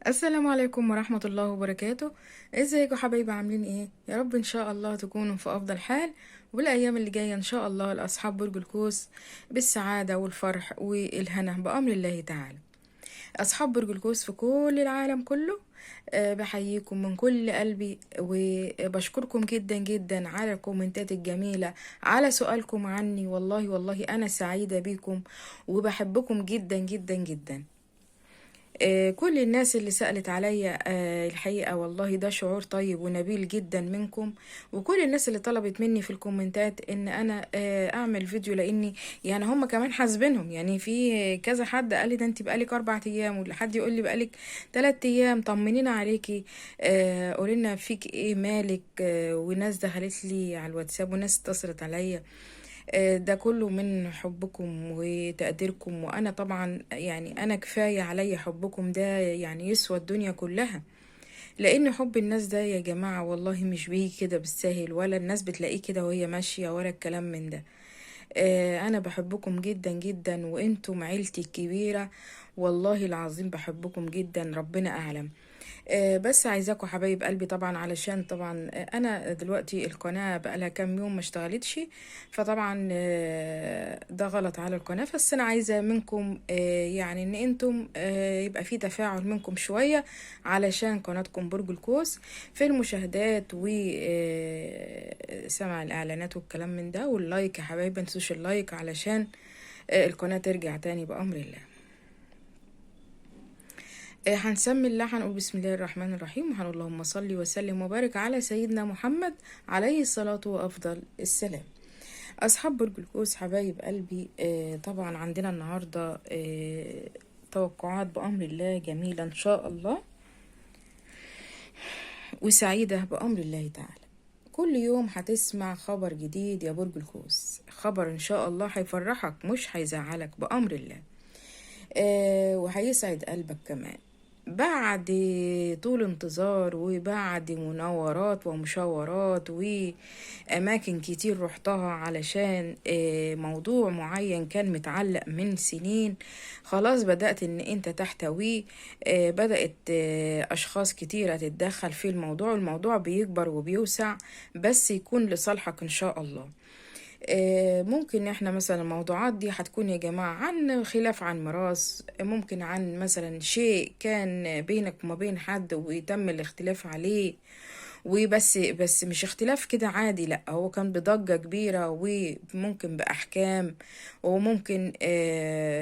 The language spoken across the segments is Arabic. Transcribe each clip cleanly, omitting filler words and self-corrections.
السلام عليكم ورحمة الله وبركاته. ازيكم حبايبي؟ عاملين ايه؟ يا رب ان شاء الله تكونوا في افضل حال، والايام اللي جاية ان شاء الله لاصحاب برج القوس بالسعادة والفرح والهنا بأمر الله تعالى. اصحاب برج القوس في كل العالم كله، بحييكم من كل قلبي وبشكركم جدا جدا على الكومنتات الجميلة، على سؤالكم عني. والله والله انا سعيدة بيكم وبحبكم جدا جدا جدا. كل الناس اللي سألت عليا، الحقيقة والله ده شعور طيب ونبيل جدا منكم. وكل الناس اللي طلبت مني في الكومنتات ان انا اعمل فيديو، لاني يعني هم كمان حاسبينهم. يعني في كذا حد قال لي ده انت بقالك 4 ايام، ولحد يقول لي بقالك 3 ايام، طمنينا عليكي، قولي لنا فيك ايه، مالك. وناس دخلت لي على الواتساب وناس اتصلت عليا. ده كله من حبكم وتقديركم، وانا طبعا يعني انا كفاية عليا حبكم ده، يعني يسوى الدنيا كلها. لان حب الناس ده يا جماعة والله مش بيجي كده بالساهل، ولا الناس بتلاقيه كده وهي ماشية، ولا الكلام من ده. انا بحبكم جدا جدا، وانتم عيلتي الكبيرة. والله العظيم بحبكم جدا، ربنا اعلم. بس عايزاكم حبايب قلبي طبعا، علشان طبعا انا دلوقتي القناة بقالها كام يوم ما اشتغلتش. فطبعا ده غلط على القناة. بس انا عايزة منكم يعني ان انتم يبقى في تفاعل منكم شوية، علشان قناتكم برج القوس في المشاهدات و سمع الاعلانات والكلام من ده، واللايك يا حبايبي، متنسوش اللايك علشان القناة ترجع تاني بأمر الله. هنسمي الله، هنقول بسم الله الرحمن الرحيم، وهنقول اللهم صل وسلم وبارك على سيدنا محمد عليه الصلاة وأفضل السلام. أصحاب برج القوس حبايب قلبي، طبعا عندنا النهاردة توقعات بأمر الله جميلة إن شاء الله، وسعيدة بأمر الله تعالى. كل يوم هتسمع خبر جديد يا برج القوس، خبر إن شاء الله هيفرحك مش هيزعلك بأمر الله. وهيسعد قلبك كمان. بعد طول انتظار، وبعد مناورات ومشاورات وأماكن كتير رحتها علشان موضوع معين كان متعلق من سنين، خلاص بدأت ان انت تحتويه. بدأت أشخاص كتيرة تتدخل في الموضوع. الموضوع بيكبر وبيوسع، بس يكون لصالحك إن شاء الله. ممكن احنا مثلا الموضوعات دي هتكون يا جماعة عن خلاف، عن ميراث، ممكن عن مثلا شيء كان بينك وما بين حد ويتم الاختلاف عليه. بس مش اختلاف كده عادي، لا، هو كان بضجة كبيرة وممكن بأحكام، وممكن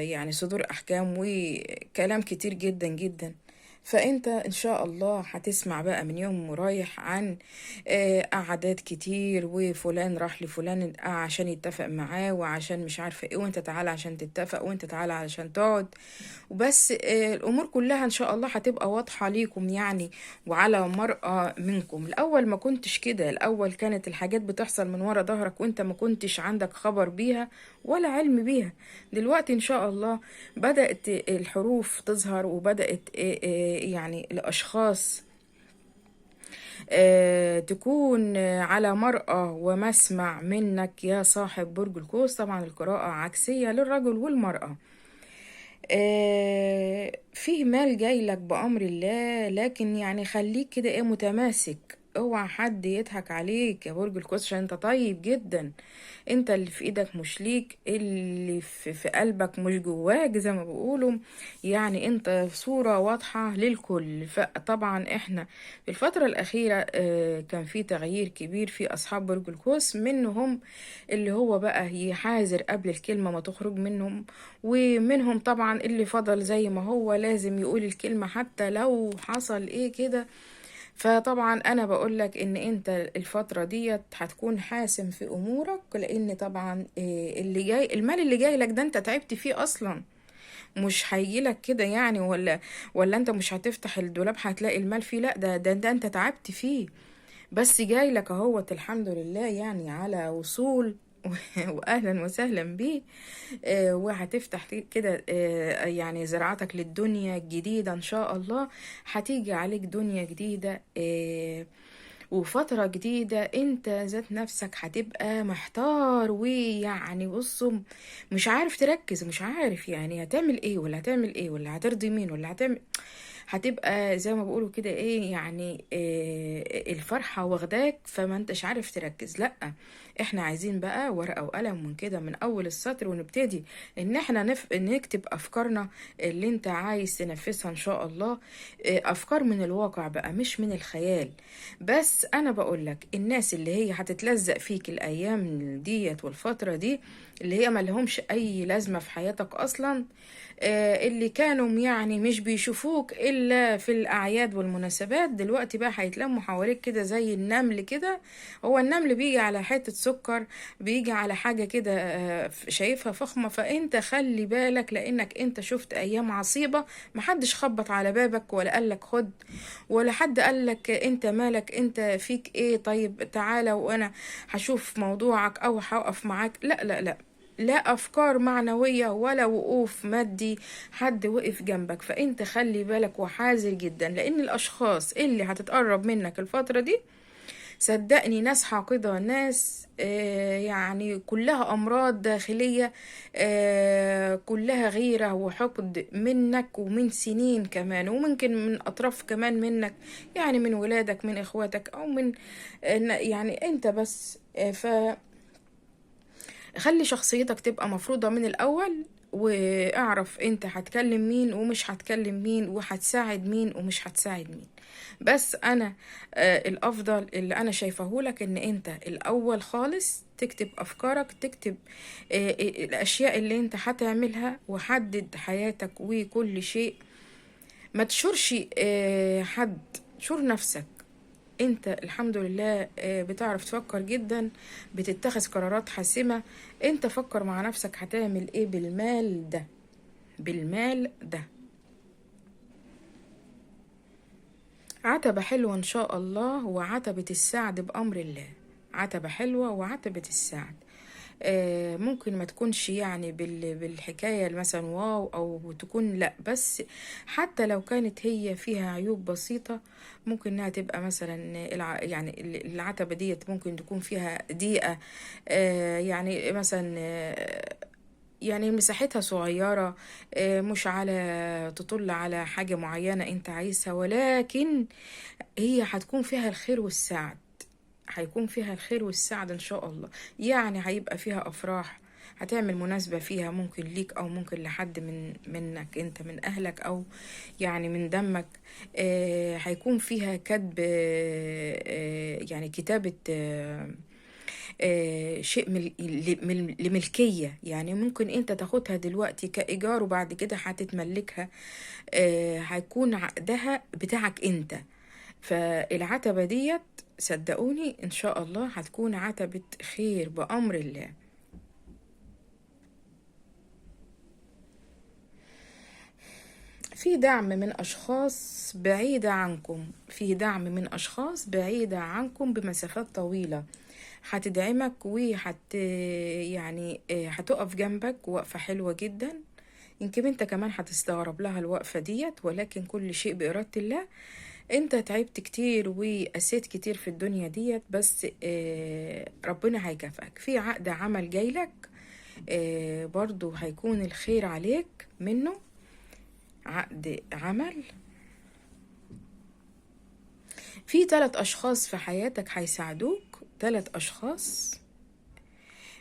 يعني صدور أحكام وكلام كتير جدا جدا. فانت ان شاء الله هتسمع بقى من يوم ورايح عن قعدات كتير، وفلان راح لفلان عشان يتفق معاه، وعشان مش عارفة ايه، وانت تعالى عشان تتفق، وانت تعالى علشان تقعد. وبس الامور كلها ان شاء الله هتبقى واضحة ليكم يعني، وعلى مرأى منكم. الاول ما كنتش كده، الاول كانت الحاجات بتحصل من ورا ظهرك، وانت ما كنتش عندك خبر بيها ولا علم بيها. دلوقتي ان شاء الله بدأت الحروف تظهر، وبدأت يعني الاشخاص تكون على مرأى ومسمع منك يا صاحب برج القوس. طبعا القراءة عكسية للرجل والمرأة. فيه مال جاي لك بأمر الله، لكن يعني خليك كده ايه، متماسك. اوعى حد يضحك عليك يا برج القوس، عشان انت طيب جدا. انت اللي في ايدك مش ليك، اللي في قلبك مش جواك زي ما بيقولوا. يعني انت صورة واضحة للكل. فطبعا احنا في الفترة الأخيرة كان في تغيير كبير في أصحاب برج القوس، منهم اللي هو بقى يحاذر قبل الكلمة ما تخرج منهم، ومنهم طبعا اللي فضل زي ما هو لازم يقول الكلمة حتى لو حصل ايه كده. فطبعا انا بقولك ان انت الفترة ديت هتكون حاسم في امورك، لان طبعا اللي جاي، المال اللي جاي لك ده انت تعبت فيه اصلا، مش هيجيلك كده يعني. ولا انت مش هتفتح الدولاب هتلاقي المال فيه، لا، ده انت تعبت فيه. بس جاي لك اهوت الحمد لله، يعني على وصول واهلا وسهلا بيه. وهتفتح كده يعني زراعتك للدنيا الجديدة ان شاء الله. هتيجي عليك دنيا جديدة، وفترة جديدة انت ذات نفسك هتبقى محتار، ويعني بصوا مش عارف تركز، مش عارف يعني هتعمل ايه ولا هتعمل ايه ولا هترضي مين ولا هتعمل. هتبقى زي ما بيقولوا كده ايه يعني إيه، الفرحة واخداك فما انتش عارف تركز. لا، احنا عايزين بقى ورقة وقلم من كده من اول السطر، ونبتدي ان احنا نكتب افكارنا اللي انت عايز تنفذها ان شاء الله. افكار من الواقع بقى مش من الخيال. بس انا بقولك الناس اللي هي هتتلزق فيك الايام ديت والفترة دي، اللي هي ملهمش اي لازمة في حياتك اصلا، اللي كانوا يعني مش بيشوفوك الا في الاعياد والمناسبات، دلوقتي بقى هيتلموا حواليك كده زي النمل كده. هو النمل بيجي على حتة سكر، بيجي على حاجة كده شايفها فخمة، فانت خلي بالك لانك انت شفت ايام عصيبة. محدش خبط على بابك ولا قالك خد، ولا حد قالك انت مالك، انت فيك ايه، طيب تعالى وانا هشوف موضوعك او هقف معاك. لا لا لا، لا أفكار معنوية ولا وقوف مادي حد وقف جنبك. فأنت خلي بالك وحذر جدا، لأن الأشخاص اللي هتتقرب منك الفترة دي صدقني ناس حاقدة، ناس يعني كلها أمراض داخلية، كلها غيرة وحقد منك ومن سنين كمان، وممكن من أطراف كمان منك، يعني من ولادك من إخواتك أو من يعني أنت بس. خلي شخصيتك تبقى مفروضة من الأول، واعرف انت هتكلم مين ومش هتكلم مين، وهتساعد مين ومش هتساعد مين. بس انا الافضل اللي انا شايفه لك ان انت الاول خالص تكتب افكارك، تكتب الاشياء اللي انت هتعملها، وحدد حياتك وكل شيء. ما تشورش حد، شور نفسك. انت الحمد لله بتعرف تفكر جدا، بتتخذ قرارات حاسمة. انت فكر مع نفسك هتعمل ايه بالمال ده، بالمال ده. عتبة حلوة ان شاء الله، وعتبة السعد بأمر الله. عتبة حلوة وعتبة السعد. ممكن ما تكونش يعني بالحكاية مثلا واو، او تكون لا، بس حتى لو كانت هي فيها عيوب بسيطة، ممكن انها تبقى مثلا يعني العتبة ديت ممكن تكون فيها ضيقة، يعني مثلا يعني مساحتها صغيرة، مش على تطل على حاجة معينة انت عايزها، ولكن هي هتكون فيها الخير والسعد. هيكون فيها الخير والسعد ان شاء الله. يعني هيبقى فيها افراح، هتعمل مناسبة فيها ممكن ليك او ممكن لحد منك انت من اهلك او يعني من دمك. هيكون فيها كتب يعني كتابة شيء لملكية، يعني ممكن انت تاخدها دلوقتي كإيجار وبعد كده هتتملكها. هيكون عقدها بتاعك انت. فالعتبة ديت صدقوني ان شاء الله هتكون عتبة خير بأمر الله. في دعم من أشخاص بعيدة عنكم، في دعم من أشخاص بعيدة عنكم بمسافات طويلة، هتدعمك يعني هتقف جنبك وقفة حلوة جدا. يمكن انت كمان هتستغرب لها الوقفة ديت، ولكن كل شيء بإرادة الله. انت تعبت كتير وقسيت كتير في الدنيا ديت، بس ربنا هيكافئك في عقد عمل جايلك. برضو هيكون الخير عليك منه، عقد عمل. في 3 أشخاص في حياتك هيساعدوك، 3 أشخاص.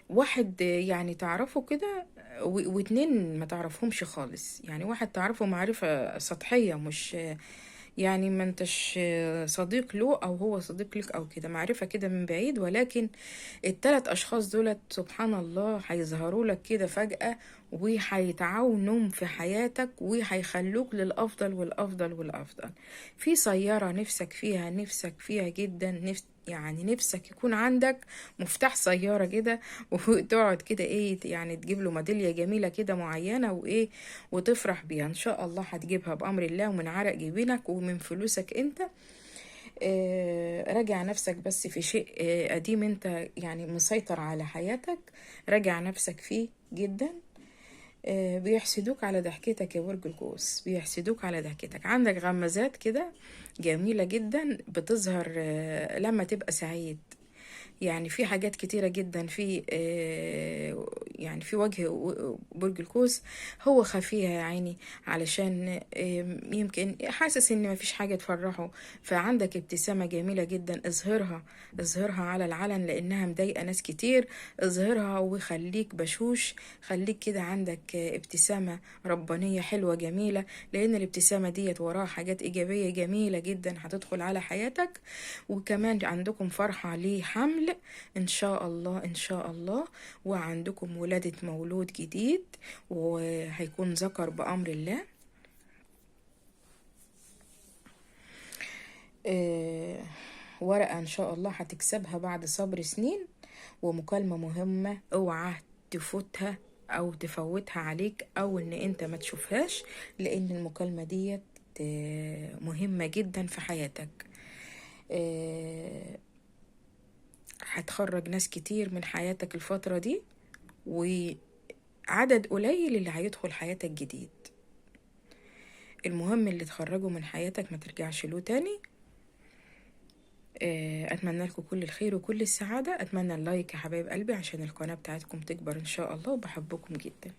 واحد يعني تعرفه كده، واتنين ما تعرفهمش خالص. يعني واحد تعرفه معرفة سطحية، مش يعني ما انتش صديق له او هو صديق لك او كده، معرفة كده من بعيد. ولكن ال3 أشخاص دولت سبحان الله هيظهروا لك كده فجأة، وهيتعاونوا في حياتك وهيخلوك للأفضل والأفضل والأفضل. في سيارة نفسك فيها، نفسك فيها جدا، يعني نفسك يكون عندك مفتاح سيارة كده، وتقعد كده ايه يعني تجيب له ميدالية جميلة كده معينة وايه، وتفرح بيها ان شاء الله. هتجيبها بأمر الله ومن عرق جبينك ومن فلوسك انت. راجع نفسك بس في شيء قديم انت يعني مسيطر على حياتك، راجع نفسك فيه جدا. بيحسدوك على ضحكتك يا برج القوس، بيحسدوك على ضحكتك. عندك غمازات كده جميلة جدا بتظهر لما تبقى سعيد. يعني في حاجات كتيرة جدا في يعني في وجه برج القوس، هو خفيها يا عيني، علشان يمكن حاسس ان مفيش حاجة تفرحه. فعندك ابتسامة جميلة جدا، اظهرها، اظهرها على العلن لانها مضايقة ناس كتير. اظهرها وخليك بشوش، خليك كده عندك ابتسامة ربانية حلوة جميلة، لان الابتسامة ديت وراها حاجات ايجابية جميلة جدا هتدخل على حياتك. وكمان عندكم فرحة لحمل ان شاء الله، ان شاء الله. وعندكم ولادة مولود جديد وهيكون ذكر بأمر الله. آه، ورقة ان شاء الله هتكسبها بعد صبر سنين، ومكالمة مهمة اوعى تفوتها او تفوتها عليك، او ان انت ما تشوفهاش، لان المكالمة ديت مهمة جدا في حياتك. آه، هتخرج ناس كتير من حياتك الفترة دي، وعدد قليل اللي هيدخل حياتك جديد. المهم اللي تخرجه من حياتك ما ترجعش له تاني. اتمنى لكم كل الخير وكل السعادة. اتمنى اللايك يا حبايب قلبي عشان القناة بتاعتكم تكبر ان شاء الله، وبحبكم جدا.